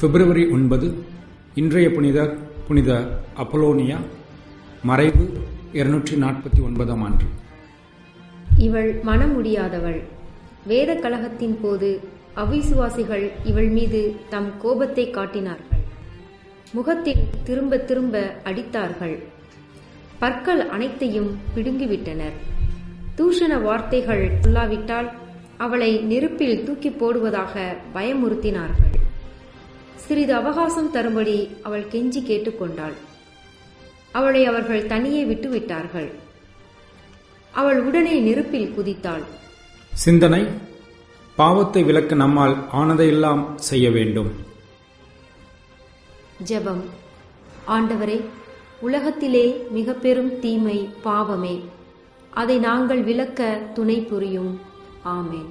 பிப்ரவரி 9 இன்றைய புனிதர் புனித அப்போலோனியா, மறைவு 249 ஆண்டு. இவள் மனமுடியாதவள். வேத கலகத்தின் போது அவிசுவாசிகள் இவள் மீது தம் கோபத்தை காட்டினார்கள். முகத்தில் திரும்ப திரும்ப அடித்தார்கள். பற்கள் அனைத்தையும் பிடுங்கிவிட்டனர். தூஷண வார்த்தைகள் சொல்லாவிட்டால் அவளை நெருப்பில் தூக்கி போடுவதாக பயமுறுத்தினார்கள். சிறிது அவகாசம் தரும்படி அவள் கெஞ்சி கேட்டுக்கொண்டாள். அவளை அவர்கள் தனியே விட்டுவிட்டார்கள். அவள் உடனே நெருப்பில் குதித்தாள். சிந்தனை: பாவத்தை விலக்க நம்மால் ஆனதையெல்லாம் செய்ய வேண்டும். ஜெபம். ஆண்டவரே, உலகத்திலே மிக பெரும் தீமை பாவமே. அதை நாங்கள் விலக்க துணை புரியும். ஆமேன்.